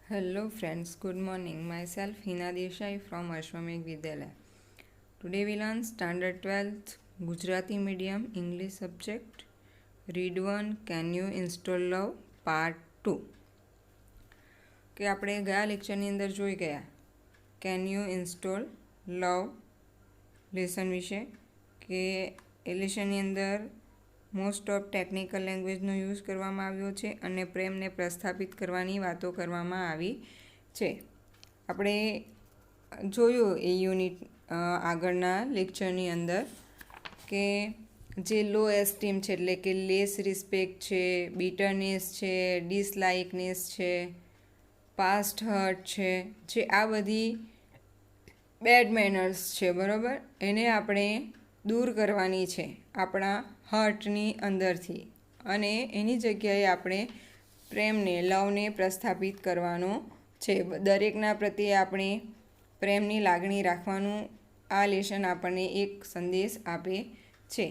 Hello friends, good morning. Myself Hina Desai from Ashwamegh Vidyalaya. Today we learn Standard 12th Gujarati Medium English subject. Read 1. Can you install love? Part 2. કે આપણે ગયા લેક્ચરની અંદર જોઈ ગયા can you install love lesson વિશે કે એ લેસનની અંદર most of technical લેંગ્વેજનો use કરવામાં આવ્યો છે અને પ્રેમને પ્રસ્થાપિત કરવાની વાતો કરવામાં આવી છે. આપણે જોયું એ યુનિટ આગળના લેક્ચરની અંદર કે જે લો એસ્ટીમ છે એટલે કે લેસ રિસ્પેક્ટ છે, બીટરનેસ છે, ડિસલાઇકનેસ છે, પાસ્ટ હર્ટ છે, જે આ બધી બેડ મેનર્સ છે, બરાબર, એને આપણે દૂર કરવાની છે આપણા હર્ટની અંદરથી અને એની જગ્યાએ આપણે પ્રેમને લવને પ્રસ્થાપિત કરવાનો છે. દરેકના પ્રત્યે આપણે પ્રેમની લાગણી રાખવાનું આ લેસન આપણને એક સંદેશ આપે છે.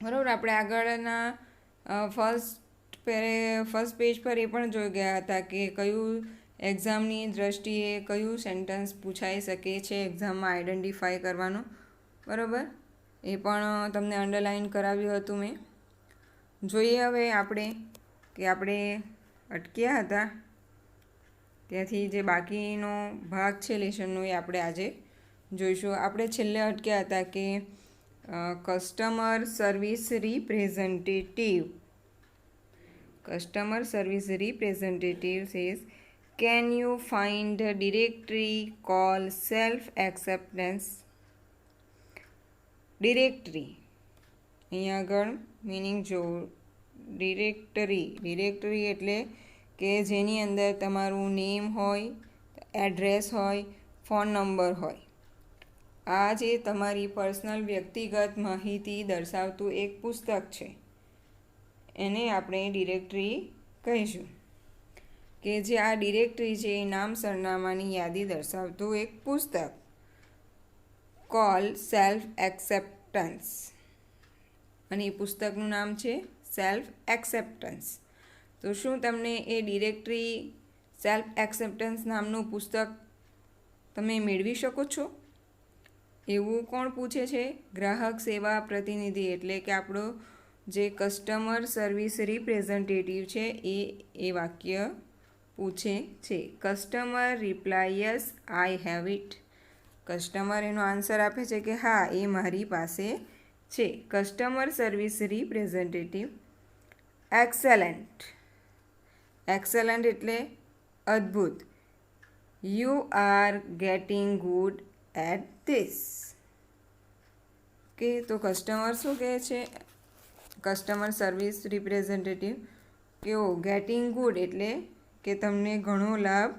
બરાબર, આપણે આગળના ફર્સ્ટ પેજ પર એ પણ જોઈ ગયા હતા કે કયું એક્ઝામની દ્રષ્ટિએ કયું સેન્ટેન્સ પૂછાઈ શકે છે એક્ઝામમાં આઈડેન્ટિફાઈ કરવાનું. બરાબર, એ પણ તમને અંડરલાઇન કરાવ્યું હતું મેં. જોઈએ હવે આપણે કે આપણે અટક્યા હતા ત્યાંથી જે બાકીનો ભાગ છે લેસનનો એ આપણે આજે જોઈશું. આપણે છેલ્લે અટક્યા હતા કે customer service representative says can you find the directory call self acceptance. Directory અહીંયા આગળ મિનિંગ જો, ડિરેક્ટરી એટલે કે જેની અંદર તમારું નેમ હોય, એડ્રેસ હોય, ફોન નંબર હોય. આ જે તમારી પર્સનલ વ્યક્તિગત માહિતી દર્શાવતું એક પુસ્તક છે એને આપણે ડિરેક્ટરી કહીશું. કે જે આ ડિરેક્ટરી છે એ નામ સરનામાની યાદી દર્શાવતું એક પુસ્તક કોલ સેલ્ફ એક્સેપ્ટન્સ, અને એ પુસ્તકનું નામ છે સેલ્ફ એક્સેપ્ટન્સ. તો શું તમને એ ડિરેક્ટરી સેલ્ફ એક્સેપ્ટન્સ નામનું પુસ્તક તમે મેળવી શકો છો? એવું કોણ પૂછે છે? ગ્રાહક સેવા પ્રતિનિધિ એટલે કે આપણો જે કસ્ટમર સર્વિસ રિપ્રેઝેન્ટેટિવ છે એ વાક્ય પૂછે છે. Customer replies I have it. Customer એનો આન્સર આપે છે કે હા, એ મારી પાસે છે. કસ્ટમર સર્વિસ રિપ્રેઝેન્ટેટિવ એક્સેલન્ટ એટલે અદ્ભુત. You are getting good at this. કે તો કસ્ટમર શું કહે છે? કસ્ટમર સર્વિસ રિપ્રેઝેન્ટેટિવ કેવો? ગેટિંગ ગુડ એટલે કે તમને ઘણો લાભ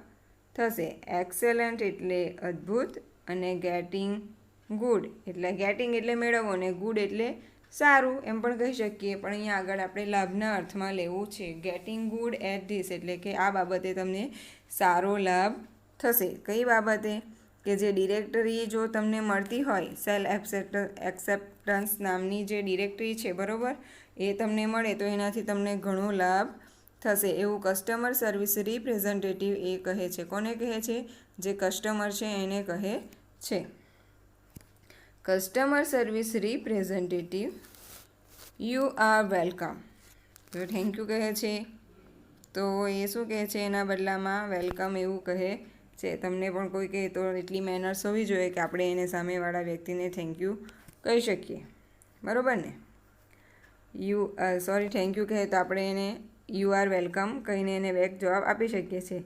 થશે. એક્સેલન્ટ એટલે અદ્ભુત અને ગેટિંગ ગુડ એટલે મેળવવો ને ગુડ એટલે સારું એમ પણ કહી શકીએ, પણ અહીંયા આગળ આપણે લાભના અર્થમાં લેવું છે. ગેટિંગ ગુડ એટ ધીસ એટલે કે આ બાબતે તમને સારો લાભ થશે. કઈ બાબતે? કે જે ડિરેક્ટરી જો તમને મળતી હોય, સેલ્ફ એક્સેપ્ટન્સ નામની જે ડિરેક્ટરી છે, બરાબર, એ તમને મળે તો એનાથી તમને ઘણો લાભ થશે એવું કસ્ટમર સર્વિસ રિપ્રેઝેન્ટેટિવ એ કહે છે. કોને કહે છે? જે કસ્ટમર છે એને કહે છે. Customer service representative you are welcome. તો થેન્ક યુ કહે છે, તો એ શું કહે છે એના બદલામાં? વેલકમ એવું કહે છે. તમને પણ કોઈ કહે તો એટલી મેનર્સ હોવી જોઈએ કે આપણે એને સામેવાળા વ્યક્તિને થેન્ક યુ કહી શકીએ, બરાબર ને? થેન્ક યુ કહે તો આપણે એને યુ આર વેલકમ કહીને એને બેક જવાબ આપી શકીએ છીએ.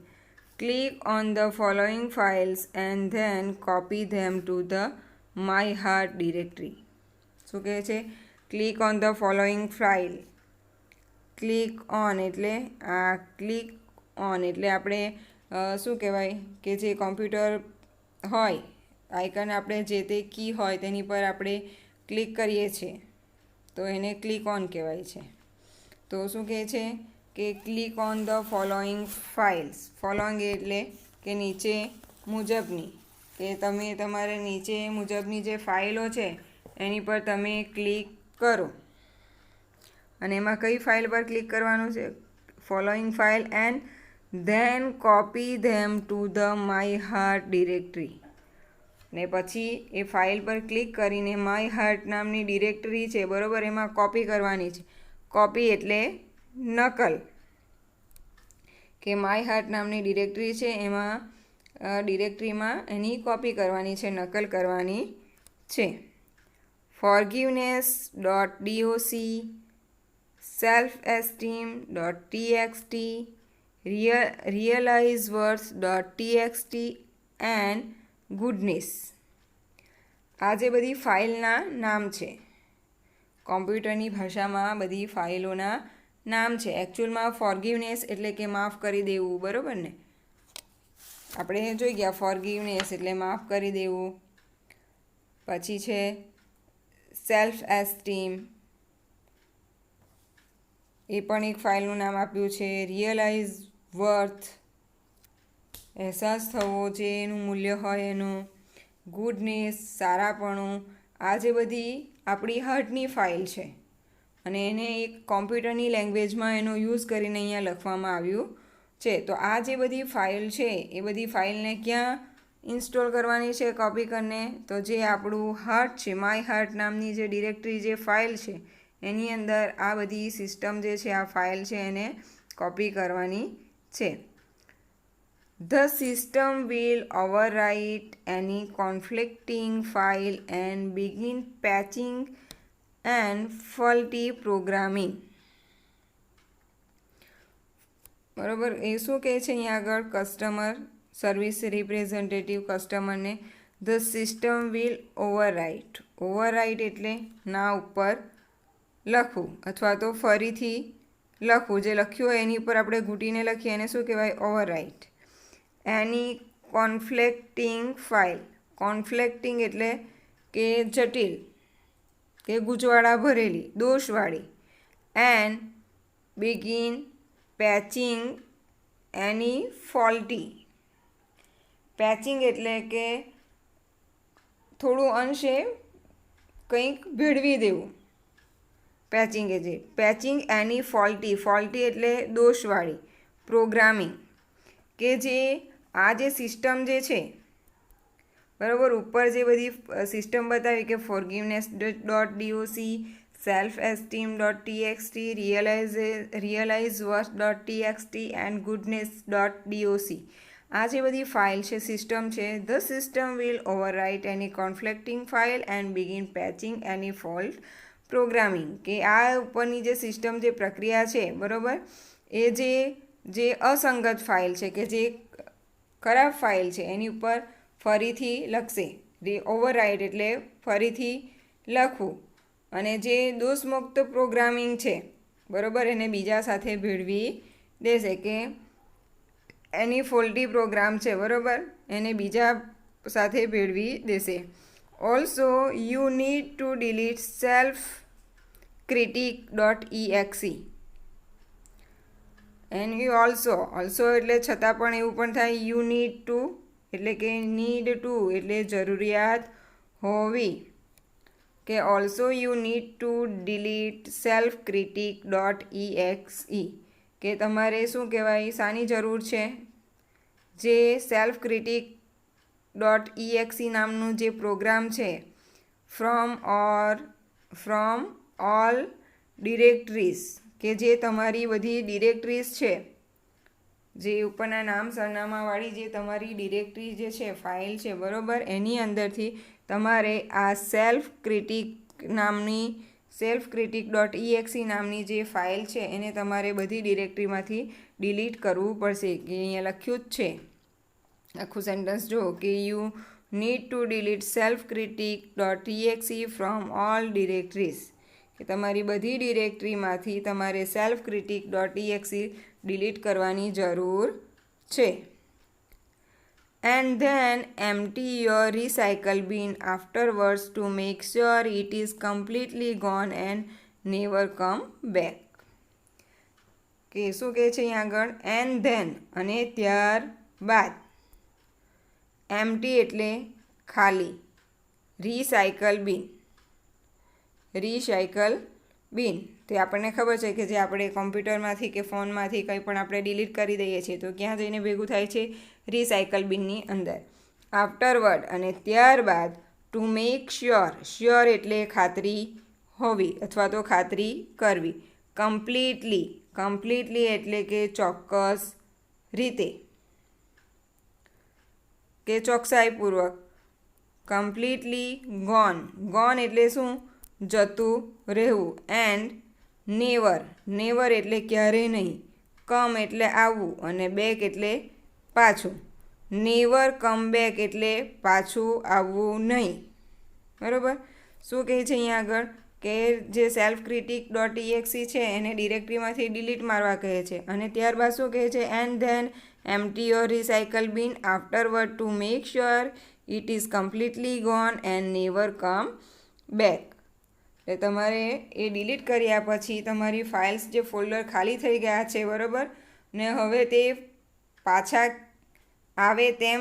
Click on the following files and then copy them to the my heart directory. શું કહે છે? Click on the following file. Click on એટલે આપણે શું કહેવાય કે જે કોમ્પ્યુટર હોય આઇકન, આપણે જે તે કી હોય તેની પર આપણે ક્લિક કરીએ છીએ તો એને ક્લિક ઓન કહેવાય છે. તો શું કહે છે કે click on the following files. Following એટલે કે નીચે મુજબની, કે તમે તમારે નીચે મુજબની જે ફાઇલો છે એની પર તમે ક્લિક કરો. અને એમાં કઈ ફાઇલ પર ક્લિક કરવાનું છે? Following file and then copy them to the my heart directory. ને પછી એ ફાઇલ પર ક્લિક કરીને માય હાર્ટ નામની ડિરેક્ટરી છે બરાબર, એમાં કોપી કરવાની છે. કોપી એટલે નકલ, કે માય હાર્ટ નામની ડિરેક્ટરી છે એમાં ડિરેક્ટરીમાં એની કોપી કરવાની છે, નકલ કરવાની છે. forgiveness.doc, self-esteem.txt, realizewords.txt and goodness. આ જે બધી ફાઇલના નામ છે, કોમ્પ્યુટરની ભાષામાં બધી ફાઇલોના નામ છે. એકચ્યુઅલમાં ફોરગિવનેસ એટલે કે માફ કરી દેવું, બરાબર ને? આપણે જોઈ ગયા ફોરગિવનેસ એટલે માફ કરી દેવું. પછી છે સેલ્ફ એસ્ટીમ, એ પણ એક ફાઇલનું નામ આપ્યું છે. રિયલાઇઝ વર્થ, અહેસાસ થવો જે એનું મૂલ્ય હોય એનું. ગુડનેસ, સારાપણું. આ જે બધી આપણી હાર્ટની ફાઇલ છે અને એને એક કોમ્પ્યુટરની લેંગ્વેજમાં એનો યુઝ કરીને અહીંયા લખવામાં આવ્યું છે. તો આ જે બધી ફાઇલ છે એ બધી ફાઇલને ક્યાં ઇન્સ્ટોલ કરવાની છે કોપી કરીને? તો જે આપણું હાર્ટ છે, માય હાર્ટ નામની જે ડિરેક્ટરી જે ફાઇલ છે એની અંદર આ બધી સિસ્ટમ જે છે, આ ફાઇલ છે એને કોપી કરવાની છે. The system will overwrite any conflicting file and begin patching and faulty programming. બરાબર, એ શું કહે છે અહીંયા આગળ? કસ્ટમર સર્વિસ રિપ્રેઝેન્ટેટિવ કસ્ટમરને the system will overwrite. Overwrite એટલે ના ઉપર લખવું અથવા તો ફરીથી લખવું. જે લખ્યું હોય એની ઉપર આપણે ઘૂંટીને લખીએ એને શું કહેવાય? ઓવરરાઇટ. Any conflicting file. કોન્ફ્લિક્ટિંગ એટલે કે જટિલ, કે ગૂંચવાડા ભરેલી, દોષવાળી. And begin patching any faulty. Patching એટલે કે થોડું અંશે કંઈક ભેળવી દેવું. પેચિંગ એ જે પેચિંગ એની ફોલ્ટી. ફોલ્ટી એટલે દોષવાળી. પ્રોગ્રામિંગ, કે જે આ જે સિસ્ટમ જે છે બરાબર, ઉપર જે બધી સિસ્ટમ બતાવી કે forgiveness.doc, self-esteem.txt, realizewords.txt and goodness.doc. આ જે બધી ફાઇલ છે, સિસ્ટમ છે. The system will overwrite any conflicting file and begin patching any fault programming. કે આ ઉપરની જે સિસ્ટમ જે પ્રક્રિયા છે બરાબર, એ જે અસંગત ફાઇલ છે, કે જે ખરાબ ફાઇલ છે એની ઉપર ફરીથી લખશે. ઓવરરાઇટ એટલે ફરીથી લખવું. અને જે દોષમુક્ત પ્રોગ્રામિંગ છે બરાબર, એને બીજા સાથે ભેળવી દેશે. કે એની ફોલ્ટી પ્રોગ્રામ છે બરાબર, એને બીજા સાથે ભેળવી દેશે. Also you need to delete self-critic.exe. And you also એટલે છતાં પણ એવું પણ થાય. યુ નીડ ટુ એટલે કે નીડ ટુ એટલે જરૂરિયાત હોવી. કે also you need to delete self-critic.exe. કે તમારે શું કહેવાય, શાની જરૂર છે? જે self-critic.exe નામનું જે પ્રોગ્રામ છે, ફ્રોમ ઓલ ડિરેક્ટરીઝ, કે જે તમારી બધી ડિરેક્ટરીઝ છે, જે ઉપરના નામ સરનામાવાળી જે તમારી ડિરેક્ટરી જે છે, ફાઇલ છે બરાબર, એની અંદરથી તમારે આ self-critic.exe નામની જે ફાઇલ છે એને તમારે બધી ડિરેક્ટરીમાંથી ડિલીટ કરવું પડશે. કે અહીંયા લખ્યું જ છે આખું સેન્ટન્સ જો, કે you need to delete self-critic.exe from all directories. કે તમારી બધી ડિરેક્ટરીમાંથી તમારે self-critic.exe ડિલીટ કરવાની જરૂર છે. And then empty your recycle bin afterwards to make sure it is completely gone and never come back. કે શું કહે છે અહીંયા આગળ? and then અને ત્યારબાદ. empty એટલે ખાલી. recycle bin બિન તે આપણને ખબર છે કે જે આપણે કોમ્પ્યુટરમાંથી કે ફોનમાંથી કંઈ પણ આપણે ડિલીટ કરી દઈએ છીએ તો ક્યાં જઈને ભેગું થાય છે? રિસાયકલ બિનની અંદર. આફ્ટરવર્ડ અને ત્યારબાદ ટુ મેક શ્યોર, શ્યોર એટલે ખાતરી હોવી અથવા તો ખાતરી કરવી. કમ્પ્લીટલી, કમ્પ્લીટલી એટલે કે ચોક્કસ રીતે કે ચોકસાઈપૂર્વક. કમ્પ્લીટલી ગોન, ગોન એટલે શું? જતું રહેવું. એન્ડ નેવર, નેવર એટલે ક્યારેય નહીં. કમ એટલે આવવું અને બેક એટલે પાછું. નેવર કમ બેક એટલે પાછું આવવું નહીં. બરાબર? શું કહે છે અહીંયા આગળ કે જે સેલ્ફ ક્રિટિક .exe છે એને ડિરેક્ટરીમાંથી ડિલીટ મારવા કહે છે. અને ત્યારબાદ શું કહે છે? And then empty your recycle bin afterward to make sure it is completely gone and never come back. એટલે તમારે એ ડિલીટ કર્યા પછી તમારી ફાઇલ્સ જે ફોલ્ડર ખાલી થઈ ગયા છે, બરાબર, ને હવે તે પાછા આવે તેમ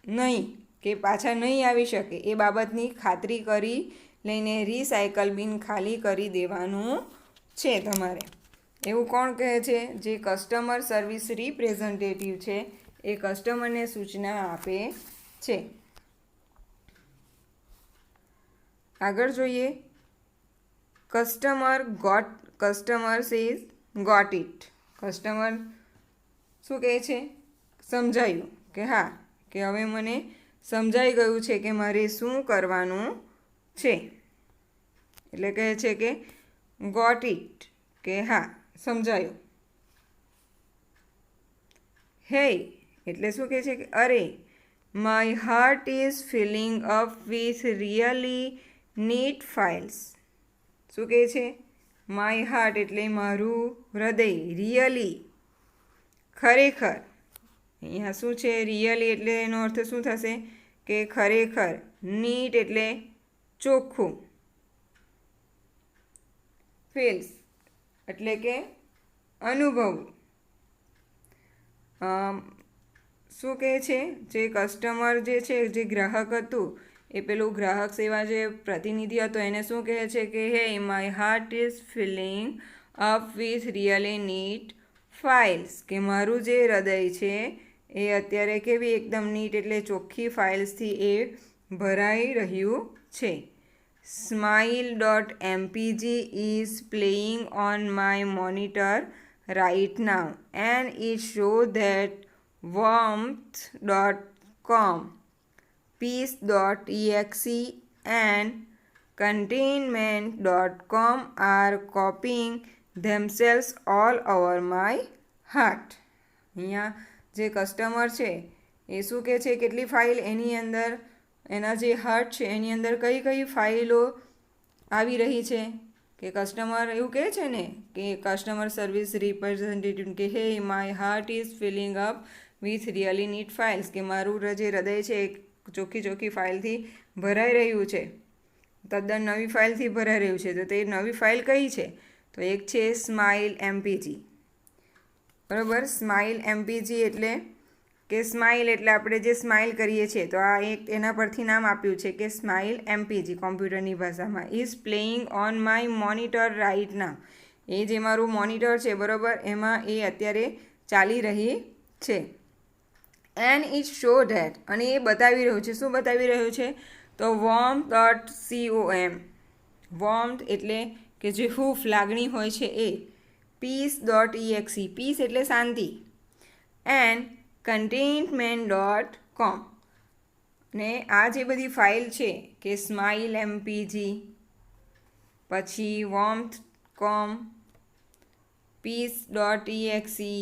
નહીં કે પાછા નહીં આવી શકે એ બાબતની ખાતરી કરી લઈને રિસાયકલ બિન ખાલી કરી દેવાનું છે તમારે. એવું કોણ કહે છે? જે કસ્ટમર સર્વિસ રિપ્રેઝન્ટેટિવ છે એ કસ્ટમરને સૂચના આપે છે. આગળ જોઈએ. Customer says got it. Customer શું કહે છે? સમજાયું કે હા, કે હવે મને સમજાઈ ગયું છે કે મારે શું કરવાનું છે. એટલે કહે છે કે ગોટ ઇટ, કે હા સમજાયું. હે એટલે શું કહે છે કે અરે, my heart is filling up with really neat files. શું કહે છે? માય હાર્ટ એટલે મારું હૃદય, રિયલી ખરેખર. અહીંયા શું છે? રિયલી એટલે એનો અર્થ શું થશે? કે ખરેખર. નીટ એટલે ચોખ્ખું. ફીલ્સ એટલે કે અનુભવ. શું કહે છે? જે કસ્ટમર જે છે, જે ગ્રાહક હતું, એ પેલું ગ્રાહક સેવા જે પ્રતિનિધિ હતો એને શું કહે છે કે hey my heart is filling up with really neat files. કે મારું જે હૃદય છે એ અત્યારે કેવી એકદમ નીટ એટલે ચોખ્ખી ફાઇલ્સથી એ ભરાઈ રહ્યું છે. smile.mpg is playing on my monitor right now and it shows that warmth.com, peace.exe and containment.com are copying themselves all over my heart. અહીંયા જે કસ્ટમર છે એ શું કહે છે? કેટલી ફાઇલ એની અંદર, એના જે હાર્ટ છે એની અંદર કઈ કઈ ફાઇલો આવી રહી છે? કે કસ્ટમર એવું કહે છે ને કે કસ્ટમર સર્વિસ રિપ્રેઝન્ટેટિવ કે hey my heart is filling up with really neat files. કે મારું જે હૃદય છે એ ચોખ્ખી ચોખ્ખી ફાઇલથી ભરાઈ રહ્યું છે, તદ્દન નવી ફાઇલથી ભરાઈ રહ્યું છે. તો તે નવી ફાઇલ કઈ છે? તો એક છે સ્માઇલ એમપીજી. બરાબર? સ્માઇલ એમપીજી એટલે કે સ્માઇલ એટલે આપણે જે સ્માઇલ કરીએ છીએ તો આ એક એના પરથી નામ આપ્યું છે કે સ્માઇલ એમપીજી કોમ્પ્યુટરની ભાષામાં. Is playing on my monitor right now. એ જે મારું મોનિટર છે, બરાબર, એમાં એ અત્યારે ચાલી રહી છે. એન્ડ ઇટ શો ધેટ, અને એ બતાવી રહ્યું છે. શું બતાવી રહ્યું છે? તો warmth.com. વોર્મ્થ એટલે કે જે હૂફ, લાગણી હોય છે એ. peace.exe, પીસ એટલે શાંતિ. And containment.com. ને આ જે બધી ફાઇલ છે કે સ્માઇલ એમપીજી, પછી warmth.com, peace.exe,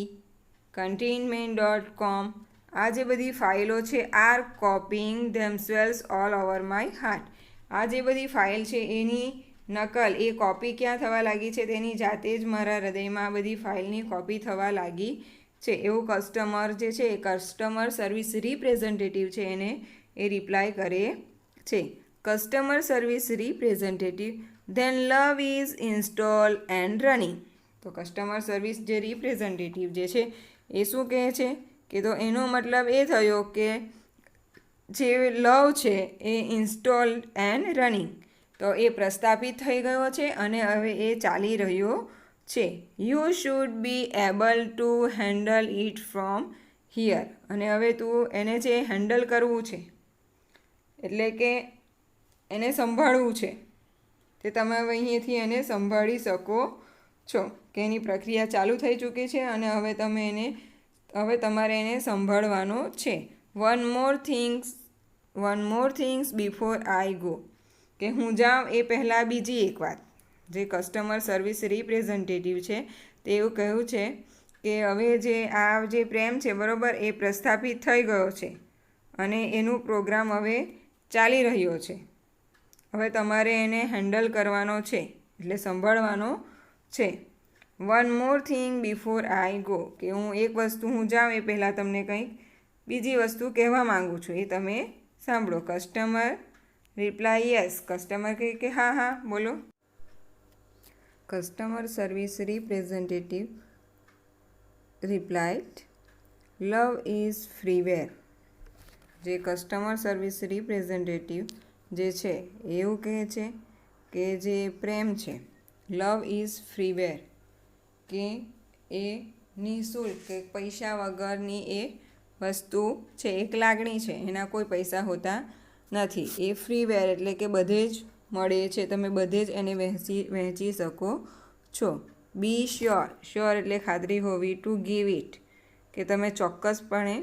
containment.com, આ જે બધી ફાઇલો છે are copying themselves all over my heart. આ જે બધી ફાઇલ છે એની નકલ, એ કોપી ક્યાં થવા લાગી છે? તેની જાતે જ મારા હૃદયમાં આ બધી ફાઇલની કોપી થવા લાગી છે. એવું કસ્ટમર જે છે એ કસ્ટમર સર્વિસ રિપ્રેઝન્ટેટિવ છે એને એ રિપ્લાય કરે છે. Customer service representative then love is install and running. તો કસ્ટમર સર્વિસ જે રિપ્રેઝન્ટેટિવ જે છે એ શું કહે છે કે તો એનો મતલબ એ થયો કે જે લવ છે એ ઇન્સ્ટોલ એન્ડ રનિંગ, તો એ પ્રસ્થાપિત થઈ ગયો છે અને હવે એ ચાલી રહ્યો છે. You should be able to handle it from here. અને હવે તું એને જે હેન્ડલ કરવું છે એટલે કે એને સંભાળવું છે તે તમે હવે અહીંયાથી એને સંભાળી શકો છો કે એની પ્રક્રિયા ચાલુ થઈ ચૂકી છે અને હવે તમારે એને સંભાળવાનો છે. One more things before I go. કે હું જાઉં એ પહેલાં બીજી એક વાત. જે કસ્ટમર સર્વિસ રિપ્રેઝેન્ટેટિવ છે તે એવું કહ્યું છે કે હવે જે પ્રેમ છે બરાબર એ પ્રસ્થાપિત થઈ ગયો છે અને એનું પ્રોગ્રામ હવે ચાલી રહ્યો છે. હવે તમારે એને હેન્ડલ કરવાનો છે એટલે સંભાળવાનો છે. One more thing before I go. કે હું જાઉં એ પહેલાં તમને કંઈક બીજી વસ્તુ કહેવા માગું છું, એ તમે સાંભળો. Customer reply yes. કસ્ટમર કહે કે હા બોલો. Customer service representative replied love is freeware. જે કસ્ટમર સર્વિસ રિપ્રેઝેન્ટેટિવ જે છે એવું કહે છે કે જે પ્રેમ છે લવ ઇઝ ફ્રીવેર, કે એ નિઃશુલ્ક કે પૈસા વગરની એ વસ્તુ છે, એક લાગણી છે, એના કોઈ પૈસા હોતા નથી. એ ફ્રીવેર એટલે કે બધે જ મળે છે, તમે બધે જ એને વહેંચી શકો છો. બી શ્યોર એટલે ખાતરી હોવી. ટુ ગીવ ઇટ કે તમે ચોક્કસપણે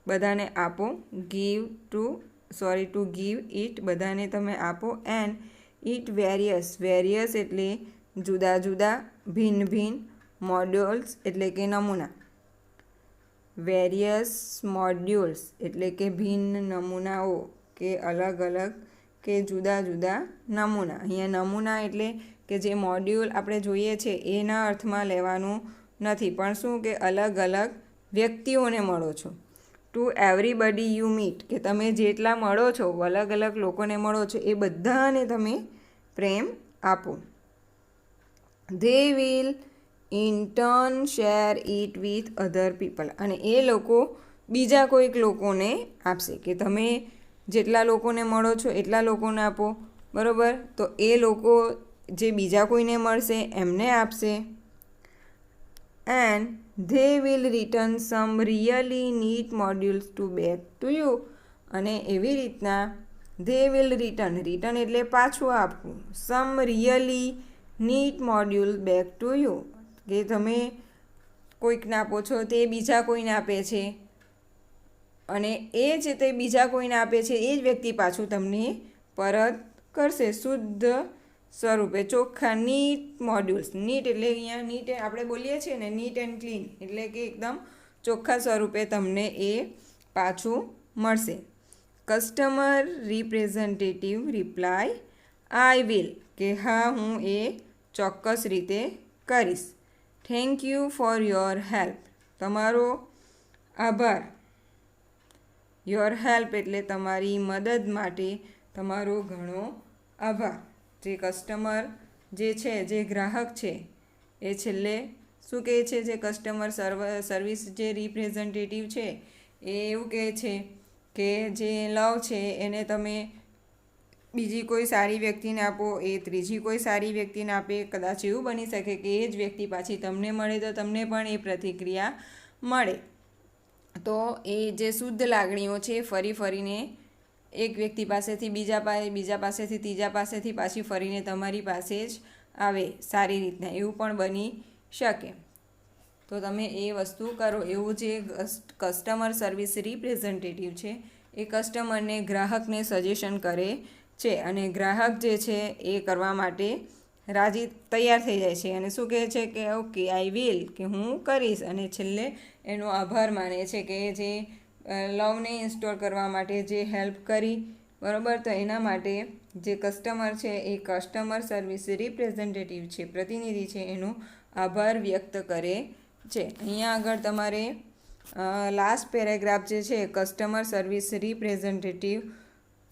બધાને આપો. ટુ ગીવ ઇટ બધાને તમે આપો. એન્ડ ઇટ વેરિયસ એટલે જુદા જુદા, ભિન્ન મોડ્યુલ્સ એટલે કે નમૂના. વેરિયસ મોડ્યુલ્સ એટલે કે ભિન્ન નમૂનાઓ કે અલગ કે જુદા જુદા નમૂના. અહીંયા નમૂના એટલે કે જે મોડ્યુલ આપણે જોઈએ છે એના અર્થમાં લેવાનું નથી, પણ શું કે અલગ વ્યક્તિઓને મળો છો. ટુ એવરીબડી યુ મીટ કે તમે જેટલા મળો છો, અલગ લોકોને મળો છો, એ બધાને તમે પ્રેમ આપો. They will in turn share it with other people. અને એ લોકો બીજા કોઈક લોકોને આપશે. કે તમે જેટલા લોકોને મળો છો એટલા લોકોને આપો, બરાબર. તો એ લોકો જે બીજા કોઈને મળશે એમને આપશે. And they will return some really neat modules back to you. અને એવી રીતના ધે વિલ રિટર્ન એટલે પાછું આપવું. Some really neat module back to you કે તમે કોઈકને આપો છો તે બીજા કોઈને આપે છે અને એ જ તે બીજા કોઈને આપે છે એ જ વ્યક્તિ પાછું તમને પરત કરશે શુદ્ધ સ્વરૂપે, ચોખ્ખા. NEET modules. નીટ એટલે અહીંયા નીટ આપણે બોલીએ છીએ ને, નીટ એન્ડ ક્લીન એટલે કે એકદમ ચોખ્ખા સ્વરૂપે તમને એ પાછું મળશે. Customer representative reply I will કે હા હું એ ચોક્કસ રીતે કરીશ. Thank you for your help. તમારો આભાર. યોર હેલ્પ એટલે તમારી મદદ માટે તમારો ઘણો આભાર. જે કસ્ટમર જે ગ્રાહક છે એ છેલ્લે શું કહે છે, જે કસ્ટમર સર્વિસ જે રિપ્રેઝેન્ટેટિવ છે એ એવું કહે છે કે જે લવ છે એને તમે બીજી કોઈ સારી વ્યક્તિને આપો, એ ત્રીજી કોઈ સારી વ્યક્તિને આપે. કદાચ એવું બની શકે કે એ જ વ્યક્તિ પાછી તમને મળે તો તમને પણ એ પ્રતિક્રિયા મળે. તો એ જે શુદ્ધ લાગણીઓ છે ફરીને એક વ્યક્તિ પાસેથી બીજા પાસેથી ત્રીજા પાસેથી પાછી ફરીને તમારી પાસે જ આવે સારી રીતના, એવું પણ બની શકે. તો તમે એ વસ્તુ કરો. એવું જે કસ્ટમર સર્વિસ રિપ્રેઝેન્ટેટિવ છે એ કસ્ટમરને ગ્રાહકને સજેશન કરે છે અને ગ્રાહક જે છે એ કરવા માટે તૈયાર થઈ જાય છે અને શું કહે છે કે ઓકે આઈ વિલ કે હું કરીશ. અને છેલ્લે એનો આભાર માને છે કે જે લવને ઇન્સ્ટોલ કરવા માટે જે હેલ્પ કરી, બરાબર. તો એના માટે જે કસ્ટમર છે એ કસ્ટમર સર્વિસ રિપ્રેઝેન્ટેટિવ છે, પ્રતિનિધિ છે, એનો આભાર વ્યક્ત કરે છે. અહીંયા આગળ તમારે લાસ્ટ પેરેગ્રાફ જે છે કસ્ટમર સર્વિસ રિપ્રેઝેન્ટેટિવ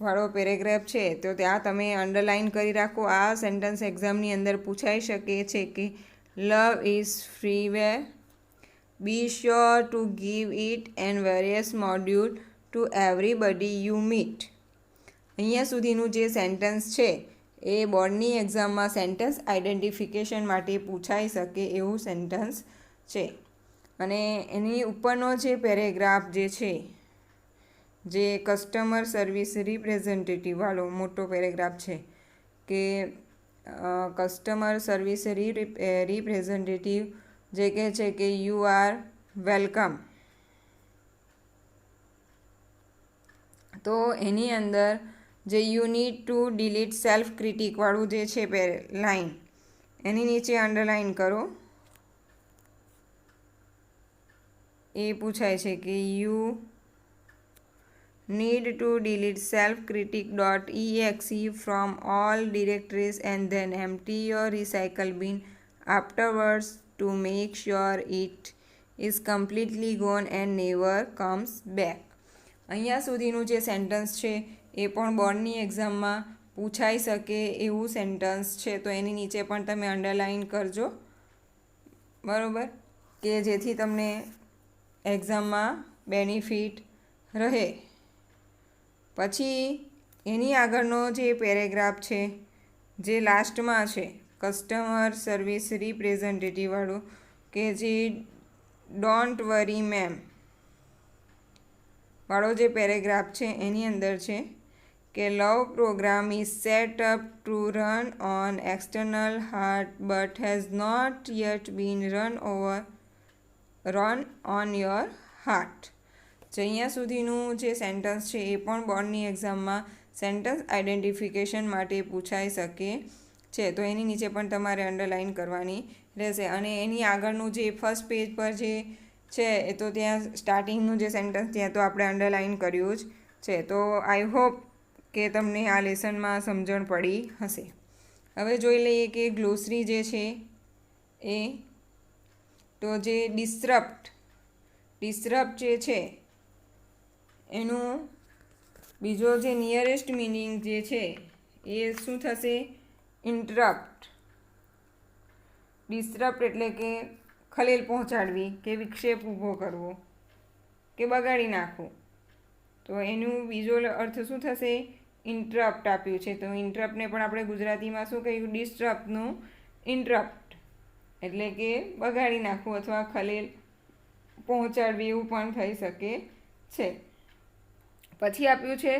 વાળો પેરેગ્રાફ છે તો ત્યાં તમે અંડરલાઇન કરી રાખો. આ સેન્ટન્સ એક્ઝામની અંદર પૂછાઈ શકે છે કે love is freeware, be sure to give it and various module to everybody you meet. અહીંયા સુધીનું જે સેન્ટન્સ છે એ બોર્ડની એક્ઝામમાં સેન્ટેન્સ આઇડેન્ટિફિકેશન માટે પૂછાઈ શકે એવું સેન્ટેન્સ છે. અને એની ઉપરનો જે પેરેગ્રાફ જે છે, જે કસ્ટમર સર્વિસ રિપ્રેઝેન્ટેટિવવાળો મોટો પેરેગ્રાફ છે કે કસ્ટમર સર્વિસ રિપ્રેઝેન્ટેટિવ જે કહે છે કે યુ આર વેલકમ, તો એની અંદર જે you need to delete self ક્રિટિકવાળું જે છે લાઈન, એની નીચે અંડરલાઇન કરો. એ પૂછાય છે કે you need to delete self-critic.exe from all directories and then empty your recycle bin afterwards to make sure it is completely gone and never comes back. અહીંયા સુધીનું જે સેન્ટન્સ છે એ પણ બોર્ડની એક્ઝામમાં પૂછાઈ શકે એવું સેન્ટન્સ છે, તો એની નીચે પણ તમે અંડરલાઇન કરજો, બરાબર, કે જેથી તમને એક્ઝામમાં બેનિફિટ રહે. પછી એની આગળનો જે પેરેગ્રાફ છે, જે લાસ્ટમાં છે કસ્ટમર સર્વિસ રિપ્રેઝેન્ટેટિવવાળું, કે જે ડોન્ટ વરી મેમ વાળો જે પેરેગ્રાફ છે એની અંદર છે કે love program is set up to run on external hard but has not yet been run on your heart. તો અહીંયા સુધીનું જે સેન્ટન્સ છે એ પણ બોર્ડની એક્ઝામમાં સેન્ટન્સ આઇડેન્ટિફિકેશન માટે પૂછાઈ શકે છે, તો એની નીચે પણ તમારે અંડરલાઇન કરવાની રહેશે. અને એની આગળનું જે ફર્સ્ટ પેજ પર જે છે એ તો ત્યાં સ્ટાર્ટિંગનું જે સેન્ટન્સ ત્યાં તો આપણે અંડરલાઇન કર્યું જ છે. તો આઈ હોપ કે તમને આ લેસનમાં સમજણ પડી હશે. હવે જોઈ લઈએ કે ગ્લોસરી જે છે એ, તો જે ડિસ્રપ્ટ જે છે એનું બીજો જે નિયરેસ્ટ મિનિંગ જે છે એ શું થશે? ઇન્ટરપ્ટ. ડિસ્રપ્ટ એટલે કે ખલેલ પહોંચાડવી કે વિક્ષેપ ઊભો કરવો કે બગાડી નાખવું, તો એનું બીજો અર્થ શું થશે? ઇન્ટરપ્ટ આપ્યું છે. તો ઇન્ટરપ્ટને પણ આપણે ગુજરાતીમાં શું કહ્યું? ડિસ્ટર્બનું ઇન્ટરપ્ટ એટલે કે બગાડી નાખવું અથવા ખલેલ પહોંચાડવી એવું પણ થઈ શકે છે. પછી આપ્યું છે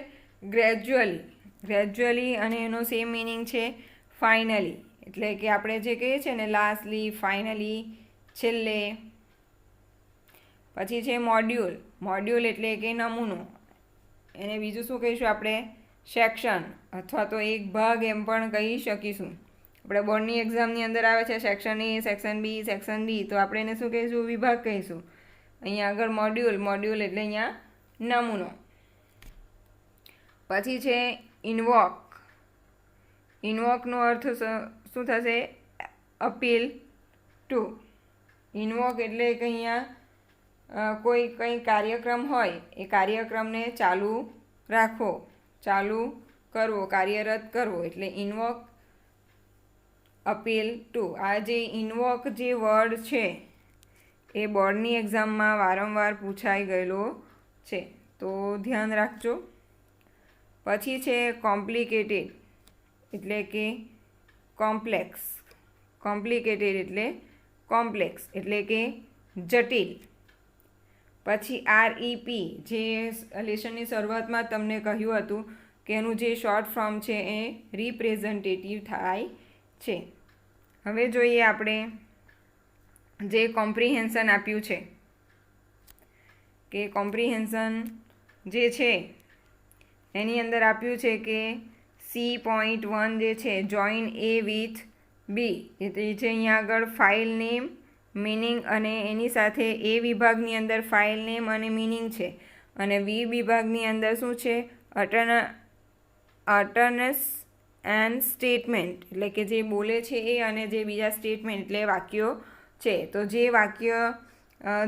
ગ્રેજ્યુઅલી અને એનો સેમ મિનિંગ છે ફાઇનલી, એટલે કે આપણે જે કહીએ છીએ ને લાસ્ટલી, ફાઇનલી, છેલ્લે. પછી છે મોડ્યુલ એટલે કે નમૂનો, એને બીજું શું કહીશું આપણે? સેક્શન અથવા તો એક ભાગ એમ પણ કહી શકીશું. આપણે બોર્ડની એક્ઝામની અંદર આવે છે section A, section B, section D, તો આપણે એને શું કહીશું? વિભાગ કહીશું. અહીંયા આગળ મોડ્યુલ એટલે અહીંયા નમૂનો. પછી છે ઇન્વોકનો અર્થ શું થશે? Appeal two. ઇન્વોક એટલે કે અહીંયા કંઈ કાર્યક્રમ હોય એ કાર્યક્રમને ચાલુ રાખવો, ચાલુ કરવો, કાર્યરત કરવો, એટલે ઇન્વોક, અપીલ ટુ. આ જે ઇન્વોક જે વર્ડ છે એ બોર્ડની એક્ઝામમાં વારંવાર પૂછાઈ ગયેલો છે, તો ધ્યાન રાખજો. પછી છે કોમ્પ્લિકેટેડ એટલે કે કોમ્પ્લેક્સ. કોમ્પ્લિકેટેડ એટલે કોમ્પ્લેક્સ એટલે કે જટિલ. પછી REP, જે લેસનની શરૂઆતમાં તમને કહ્યું હતું કે એનું જે શોર્ટ ફોર્મ છે એ રિપ્રેઝેન્ટેટિવ થાય છે. હવે જોઈએ આપણે જે કોમ્પ્રિહેન્શન આપ્યું છે, કે કોમ્પ્રિહેન્શન જે છે એની અંદર આપ્યું છે કે C.1 જે છે જોઈન A વિથ B, એટલે છે અહીંયા આગળ ફાઇલ નેમ, મિનિંગ, અને એની સાથે A વિભાગની અંદર ફાઇલ નેમ અને મિનિંગ છે, અને B વિભાગની અંદર શું છે? અટર્નસ એન્ડ સ્ટેટમેન્ટ એટલે કે જે બોલે છે એ અને જે બીજા સ્ટેટમેન્ટ એટલે વાક્યો છે. તો જે વાક્ય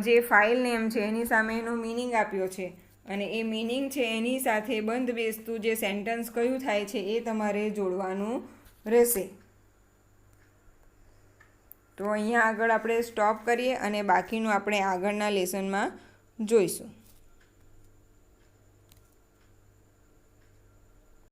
જે ફાઇલ નેમ છે એની સામે એનો મિનિંગ આપ્યો છે, અને એ મિનિંગ છે એની સાથે બંધ બેસતું જે સેન્ટન્સ કયું થાય છે એ તમારે જોડવાનું રહેશે. તો અહીંયા આગળ આપણે સ્ટોપ કરીએ અને બાકીનું આપણે આગળના લેસનમાં જોઈશું.